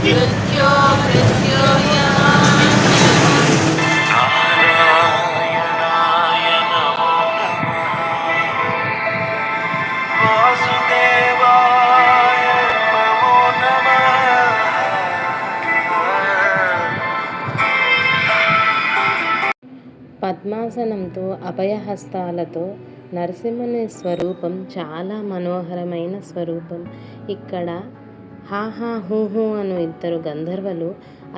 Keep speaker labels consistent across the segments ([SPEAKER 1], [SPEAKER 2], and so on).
[SPEAKER 1] मृत्यो नारायणाय नमो वासुदेवाय नमो
[SPEAKER 2] పద్మాసనంతో అభయహస్తాలతో నరసింహుని స్వరూపం చాలా మనోహరమైన స్వరూపం. ఇక్కడ హాహా హూహూ అను ఇద్దరు గంధర్వులు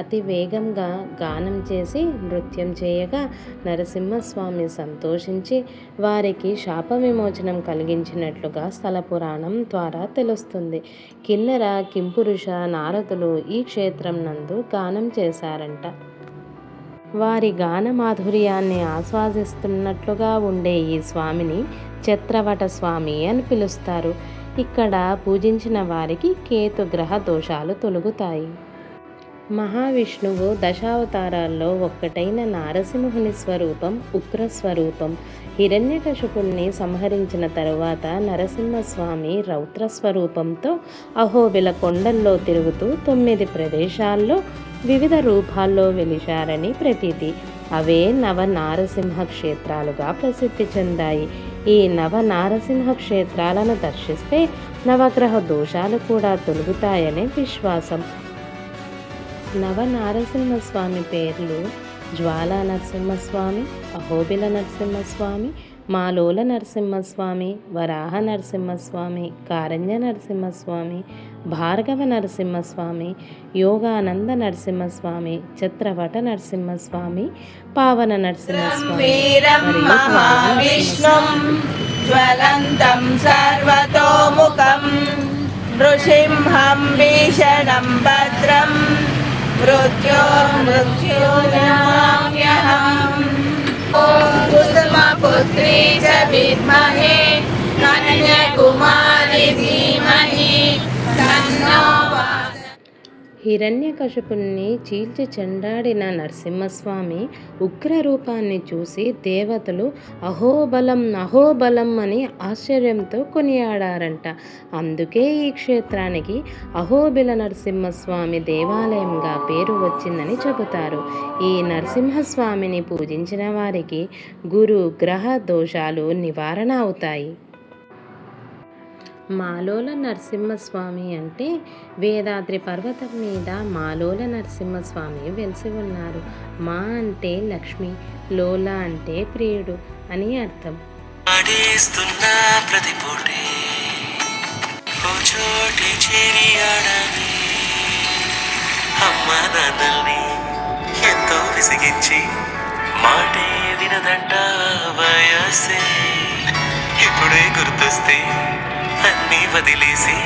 [SPEAKER 2] అతి వేగంగా గానం చేసి నృత్యం చేయగా నరసింహస్వామి సంతోషించి వారికి శాప విమోచనం కలిగించినట్లుగా స్థల పురాణం ద్వారా తెలుస్తుంది. కిన్నెర కింపురుష నారదులు ఈ క్షేత్రం నందు గానం చేశారంట. వారి గాన మాధుర్యాన్ని ఆస్వాదిస్తున్నట్లుగా ఉండే ఈ స్వామిని చత్రవట స్వామి అని పిలుస్తారు. ఇక్కడ పూజించిన వారికి కేతు గ్రహ దోషాలు తొలగుతాయి. మహావిష్ణువు దశావతారాల్లో ఒక్కటైన నారసింహుని స్వరూపం ఉగ్రస్వరూపం. హిరణ్యకశిపుణ్ణి సంహరించిన తరువాత నరసింహస్వామి రౌద్ర స్వరూపంతో అహోబిల కొండల్లో తిరుగుతూ 9 ప్రదేశాల్లో వివిధ రూపాల్లో వెలిశారని ప్రతీతి. అవే నవనారసింహ క్షేత్రాలుగా ప్రసిద్ధి చెందాయి. ఈ నవనారసింహ క్షేత్రాలను దర్శిస్తే నవగ్రహ దోషాలు కూడా తొలగుతాయనే విశ్వాసం. నవనారసింహస్వామి పేర్లు జ్వాలా నరసింహస్వామి, అహోబిల నరసింహస్వామి, మాలోల నరసింహస్వామి, వరాహ నరసింహస్వామి, కారణ్య నరసింహస్వామి, భార్గవ నరసింహస్వామి, యోగానంద నరసింహస్వామి, చత్రవట నరసింహస్వామి, పావన నరసింహస్వామి
[SPEAKER 1] జ్వలంతం సర్వతోముఖం నృసింహం భీషణం భద్రం మృత్యోర్మృత్యోర్నమామ్యహం కుసుమపుత్రీ చ విద్మహే కన్యాకుమారి ధీమహి తన్నో
[SPEAKER 2] హిరణ్యకశిపుణ్ణి చీల్చి చెండాడిన నరసింహస్వామి ఉగ్రరూపాన్ని చూసి దేవతలు అహోబలం అహోబలం అని ఆశ్చర్యంతో కొనియాడారంట. అందుకే ఈ క్షేత్రానికి అహోబిల నరసింహస్వామి దేవాలయంగా పేరు వచ్చిందని చెబుతారు. ఈ నరసింహస్వామిని పూజించిన వారికి గురు గ్రహ దోషాలు నివారణ అవుతాయి. మాలోల నరసింహస్వామి అంటే వేదాద్రి పర్వతం మీద మాలోల నరసింహస్వామి వెలిసి ఉన్నారు. మా అంటే లక్ష్మి, లోల అంటే ప్రియుడు అని అర్థం.
[SPEAKER 1] ఎంతో విసిగించి మాటే వినదంట వయసే ఇప్పుడే గుర్తొస్తే అన్నీ వదిలేసి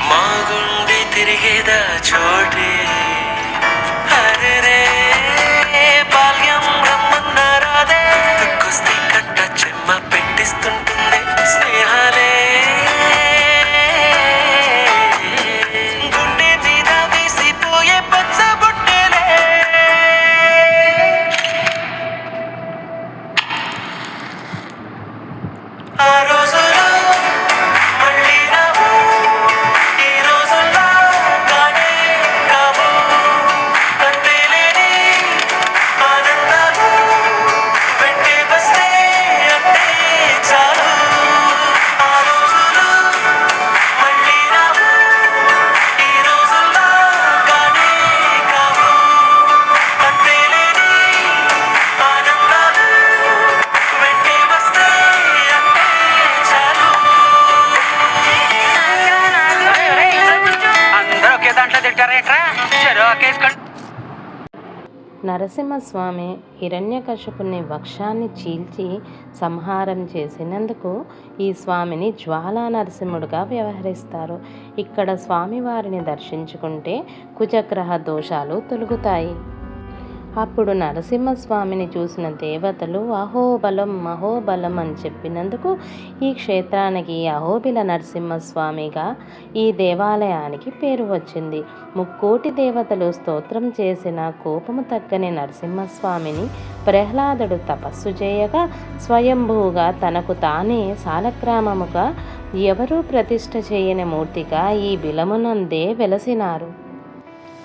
[SPEAKER 1] మా గుండె తిరిగేదా చోటే అరే బాల్యం రమ్మన్నారాదే కుస్తీ కట్ట చెమ్మ పెట్టిస్తుంటుంది స్నేహాలే గుండె మీద వేసిపోయే పచ్చ బుట్టెలే ఆ రోజులు
[SPEAKER 2] నరసింహస్వామి హిరణ్యకశిపుని వక్షాన్ని చీల్చి సంహారం చేసినందుకు ఈ స్వామిని జ్వాలా నరసింహుడుగా వ్యవహరిస్తారు. ఇక్కడ స్వామివారిని దర్శించుకుంటే కుజగ్రహ దోషాలు తొలగుతాయి. అప్పుడు నరసింహస్వామిని చూసిన దేవతలు అహోబలం అహోబలం అని చెప్పినందుకు ఈ క్షేత్రానికి అహోబిల నరసింహస్వామిగా ఈ దేవాలయానికి పేరు వచ్చింది. 3,000,000 దేవతలు స్తోత్రం చేసిన కోపము తగ్గని నరసింహస్వామిని ప్రహ్లాదుడు తపస్సు చేయగా స్వయంభూగా తనకు తానే సాలగ్రామముగా ఎవరూ ప్రతిష్ఠ చేయని మూర్తిగా ఈ బిలమునందే వెలసినారు.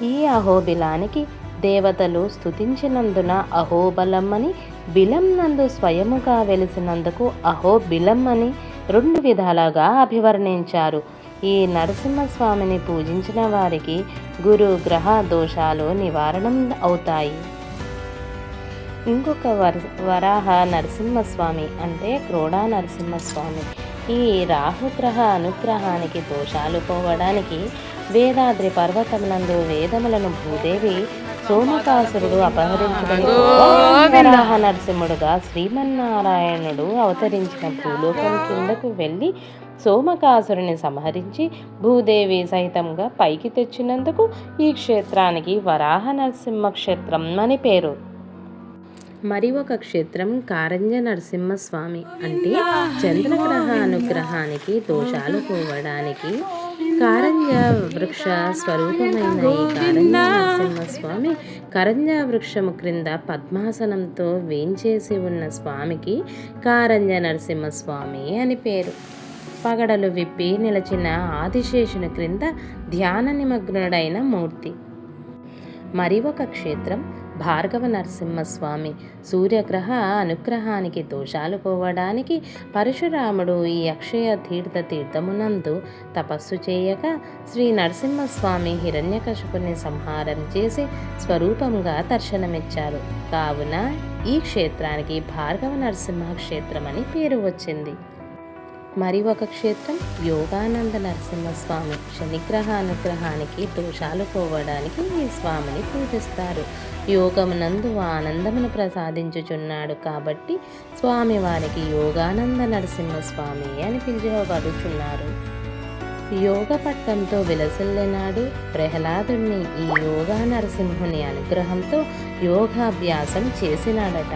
[SPEAKER 2] ఈ అహోబిలానికి దేవతలు స్తుతించినందున అహోబలం అని, బిలం నందు స్వయముగా వెలిసినందుకు అహోబిలం అని 2 విధాలుగా అభివర్ణించారు. ఈ నరసింహస్వామిని పూజించిన వారికి గురు గ్రహ దోషాలు నివారణం అవుతాయి. ఇంకొక వరాహ నరసింహస్వామి అంటే క్రోడా నరసింహస్వామి. ఈ రాహుగ్రహ అనుగ్రహానికి దోషాలు పోవడానికి వేదాద్రి పర్వతమునందు వేదములను భూదేవి సోమకాసురుడు అపహరించడానికి వరాహ నరసింహుడుగా శ్రీమన్నారాయణుడు అవతరించిన భూలోకం కిందకు వెళ్ళి సోమకాసురుని సంహరించి భూదేవి సహితంగా పైకి తెచ్చినందుకు ఈ క్షేత్రానికి వరాహ నరసింహ క్షేత్రం అని పేరు. మరి ఒక క్షేత్రం కారంజ నరసింహస్వామి అంటే చంద్రగ్రహ అనుగ్రహానికి దోషాలు పోవడానికి కారంజ వృక్ష స్వరూపమైన ఈ కారంజ నరసింహస్వామి కరంజ వృక్షము క్రింద పద్మాసనంతో వేంచేసి ఉన్న స్వామికి కారంజ నరసింహస్వామి అని పేరు. పగడలు విప్పి నిలచిన ఆదిశేషుని క్రింద ధ్యాన నిమగ్నుడైన మూర్తి. మరి ఒక క్షేత్రం భార్గవ నరసింహస్వామి. సూర్యగ్రహ అనుగ్రహానికి దోషాలు పోవడానికి పరశురాముడు ఈ అక్షయ తీర్థమునందు తపస్సు చేయగా శ్రీ నరసింహస్వామి హిరణ్యకశిపుని సంహారం చేసి స్వరూపంగా దర్శనమిచ్చారు. కావున ఈ క్షేత్రానికి భార్గవ నరసింహ క్షేత్రం అని పేరు వచ్చింది. మరి ఒక క్షేత్రం యోగానంద నరసింహస్వామి. శనిగ్రహ అనుగ్రహానికి దోషాలు పోవడానికి ఈ స్వామిని పూజిస్తారు. యోగమునందు ఆనందమును ప్రసాదించుచున్నాడు కాబట్టి స్వామివారికి యోగానంద నరసింహస్వామి అని పిలువబడుచున్నారు. యోగ పట్టంతో విలసిల్లినాడు ప్రహ్లాదుణ్ణి ఈ యోగా నరసింహుని అనుగ్రహంతో యోగాభ్యాసం చేసినాడట.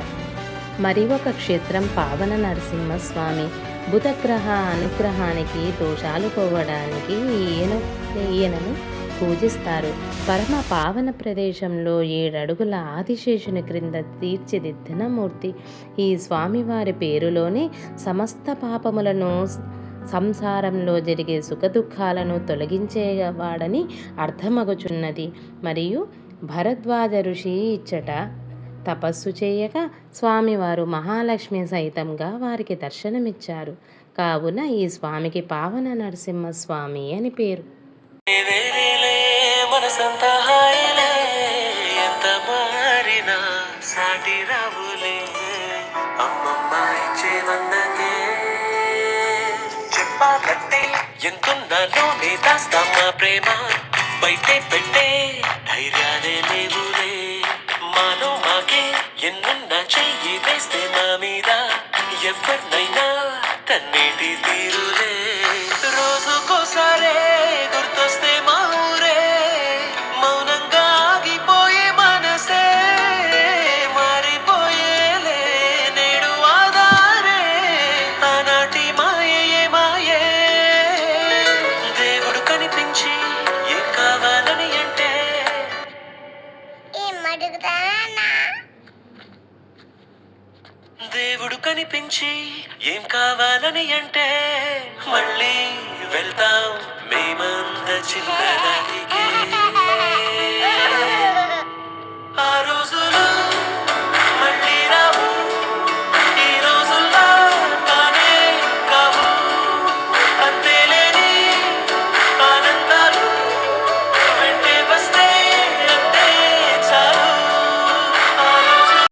[SPEAKER 2] మరి ఒక క్షేత్రం పావన నరసింహస్వామి. బుధగ్రహ అనుగ్రహానికి దోషాలు పోవడానికి ఈయనను పూజిస్తారు. పరమ పావన ప్రదేశంలో 7 అడుగుల ఆదిశేషుని క్రింద తీర్చిదిద్దిన మూర్తి. ఈ స్వామివారి పేరులోనే సమస్త పాపములను సంసారంలో జరిగే సుఖదుఖాలను తొలగించేవాడని అర్థమగుచున్నది. మరియు భరద్వాజ ఋషి ఇచ్చట తపస్సు చేయగా స్వామివారు మహాలక్ష్మి సహితంగా వారికి దర్శనమిచ్చారు. కావున ఈ స్వామికి పావన నరసింహస్వామి అని పేరు.
[SPEAKER 1] ప్రేమ బయటే పెట్టే ధైర్యాలే లేవులే మానో మాకే ఎన్నున్నా చెయ్యి వేస్తే మా మీద ఎవరినైనా కన్నీటి తీరులే రోజుకోసారే గుర్తొస్తే మా ఊరే మౌనంగా ఆగిపోయే మనసే మారిపోయేలే నేడు ఆధారే ఆనాటి మాయే మాయే దేవుడు కనిపించి ఏం కావాలని అంటే దేవుడు కనిపించి ఏం కావాలని అంటే మళ్ళీ వెళ్తాం మేమంద చిన్నదానికి